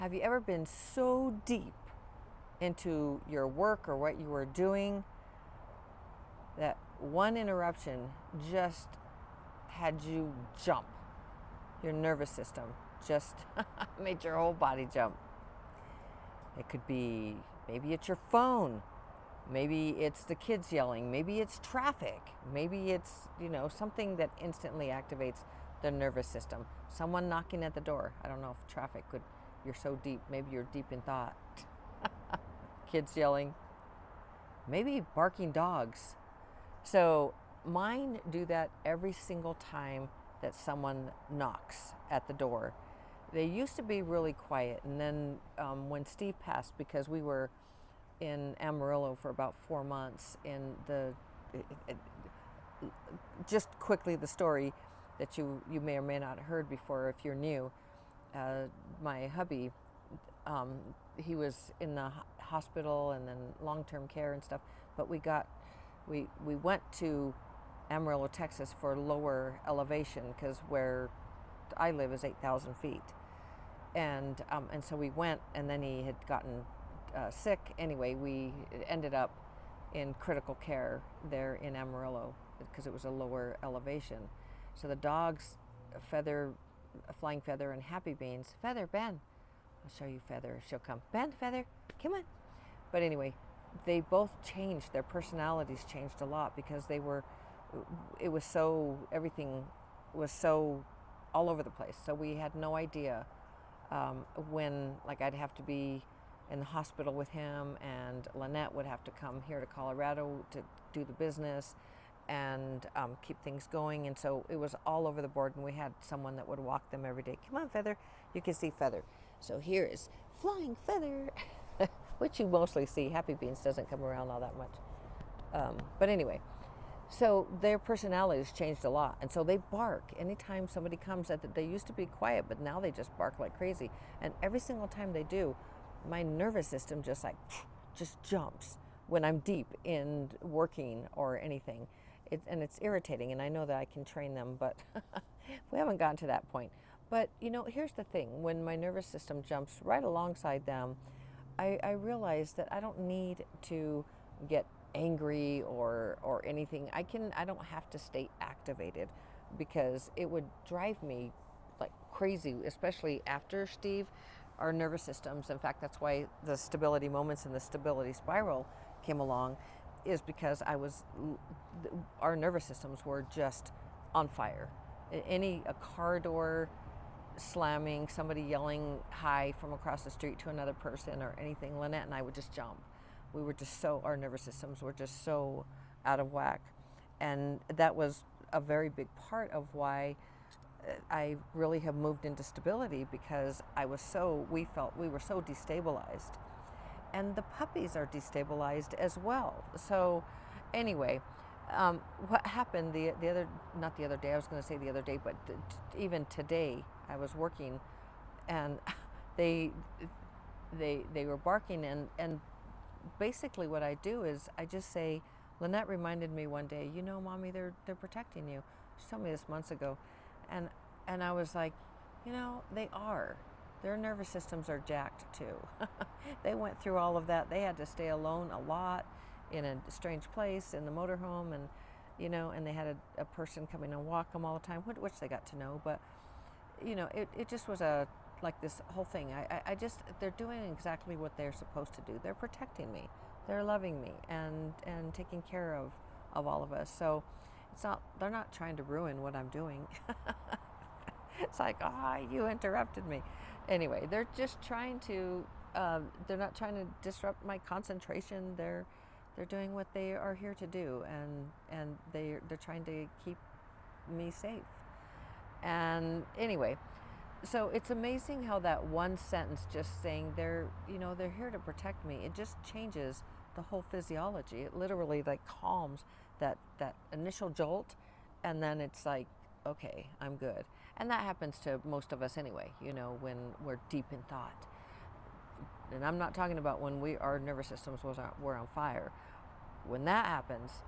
Have you ever been so deep into your work or what you were doing that one interruption just had you jump? Your nervous system just made your whole body jump. It could be maybe it's your phone, maybe it's the kids yelling, maybe it's traffic, maybe it's, something that instantly activates the nervous system. Someone knocking at the door. I don't know if traffic could, you're so deep, maybe you're deep in thought. Kids yelling, maybe barking dogs. So mine do that every single time that someone knocks at the door. They used to be really quiet, and then when Steve passed, because we were in Amarillo for about 4 months, just quickly the story that you may or may not have heard before if you're new. My hubby, he was in the hospital and then long-term care and stuff, but we went to Amarillo, Texas for lower elevation because where I live is 8,000 feet. And so we went, and then he had gotten sick. Anyway, we ended up in critical care there in Amarillo because it was a lower elevation. So the dogs, Flying Feather and Happy Beans, Feather, Ben, I'll show you Feather. She'll come. Ben, Feather, come on. But anyway, they both changed. Their personalities changed a lot because everything was so all over the place. So we had no idea when, like, I'd have to be in the hospital with him, and Lynette would have to come here to Colorado to do the business and keep things going. And so it was all over the board, and we had someone that would walk them every day. Come on, Feather. You can see Feather. So here is Flying Feather, which you mostly see. Happy Beans doesn't come around all that much. But anyway, so their personalities changed a lot. And so they bark. Anytime somebody comes, they used to be quiet, but now they just bark like crazy. And every single time they do, my nervous system just jumps when I'm deep in working or anything. And it's irritating, and I know that I can train them, but we haven't gotten to that point. But, here's the thing. When my nervous system jumps right alongside them, I realize that I don't need to get angry or anything. I don't have to stay activated, because it would drive me like crazy, especially after Steve. Our nervous systems, in fact, that's why the stability moments and the stability spiral came along, is because our nervous systems were just on fire. A car door slamming, somebody yelling hi from across the street to another person or anything, Lynette and I would just jump. Our nervous systems were just so out of whack. And that was a very big part of why I really have moved into stability, because we felt we were so destabilized. And the puppies are destabilized as well. So anyway, what happened not the other day, I was going to say the other day, but even today, I was working, and they were barking, and basically what I do is I just say, Lynette reminded me one day, Mommy, they're protecting you. She told me this months ago, and I was like, they are. Their nervous systems are jacked too. They went through all of that. They had to stay alone a lot in a strange place in the motorhome, and they had a person coming and walk them all the time, which they got to know. But it just was like this whole thing. They're doing exactly what they're supposed to do. They're protecting me. They're loving me and taking care of all of us. So they're not trying to ruin what I'm doing. It's like, you interrupted me. Anyway, they're just trying to, they're not trying to disrupt my concentration. They're doing what they are here to do, and they're trying to keep me safe. And anyway, so it's amazing how that one sentence, just saying they're here to protect me, it just changes the whole physiology. It literally like calms that initial jolt, and then it's like, okay, I'm good. And that happens to most of us anyway, when we're deep in thought. And I'm not talking about when our nervous systems were on fire. When that happens,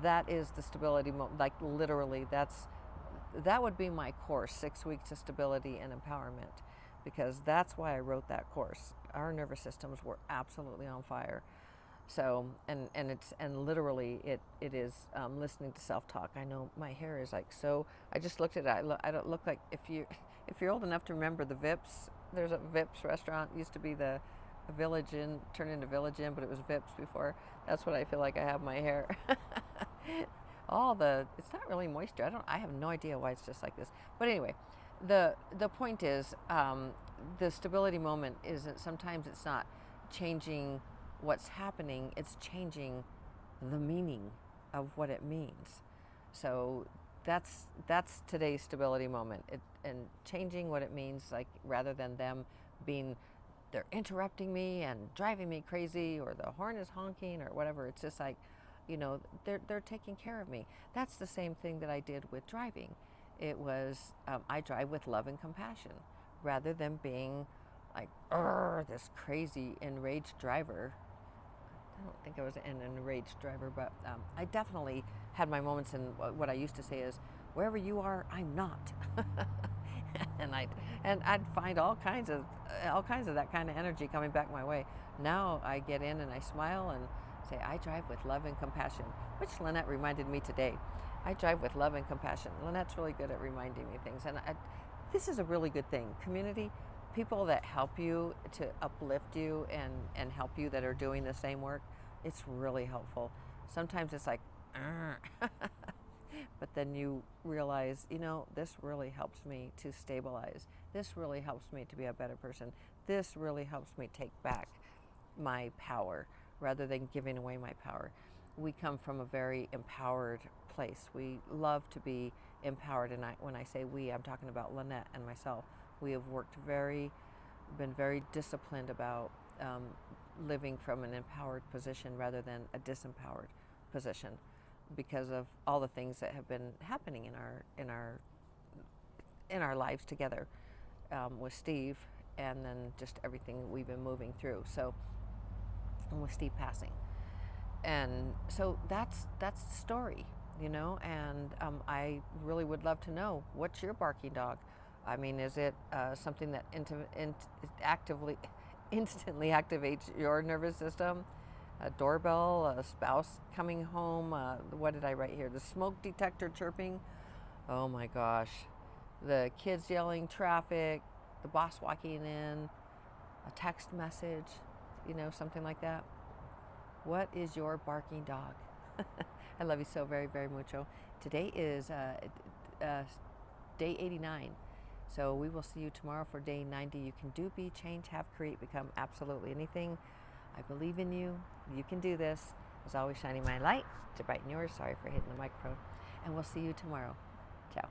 that is the stability moment. Like literally, that would be my course, 6 weeks of stability and empowerment. because that's why I wrote that course. Our nervous systems were absolutely on fire. So, and literally it is listening to self-talk. I know my hair is like so. I just looked at it. I don't look like if you're old enough to remember the Vips. There's a Vips restaurant. Used to be the Village Inn, turned into Village Inn, but it was Vips before. That's what I feel like I have my hair. It's not really moisture. I have no idea why it's just like this. But anyway, the point is, the stability moment isn't. Sometimes it's not changing what's happening. It's changing the meaning of what it means. So that's today's stability moment. And changing what it means, like rather than them being they're interrupting me and driving me crazy, or the horn is honking or whatever. It's just like, they're taking care of me. That's the same thing that I did with driving. It was I drive with love and compassion rather than being like this crazy enraged driver. I don't think I was an enraged driver, but I definitely had my moments. And what I used to say is, wherever you are, I'm not. and I'd find all kinds of that kind of energy coming back my way. Now I get in and I smile and say, I drive with love and compassion, which Lynette reminded me today. I drive with love and compassion. Lynette's really good at reminding me things, and this is a really good thing. Community, people that help you to uplift you and help you that are doing the same work. It's really helpful. Sometimes it's like, but then you realize, this really helps me to stabilize. This really helps me to be a better person. This really helps me take back my power rather than giving away my power. We come from a very empowered place. We love to be empowered. And when I say we, I'm talking about Lynette and myself. We have been very disciplined about living from an empowered position rather than a disempowered position, because of all the things that have been happening in our lives together with Steve, and then just everything we've been moving through. So, and with Steve passing, and so that's the story, And I really would love to know, what's your barking dog? I mean, is it something that actively, instantly activates your nervous system? A doorbell, a spouse coming home. What did I write here? The smoke detector chirping. Oh my gosh. The kids yelling, traffic, the boss walking in, a text message, something like that. What is your barking dog? I love you so very, very mucho. Today is day 89. So we will see you tomorrow for day 90. You can do, be, change, have, create, become absolutely anything. I believe in you. You can do this. As always, shining my light to brighten yours. Sorry for hitting the microphone. And we'll see you tomorrow. Ciao.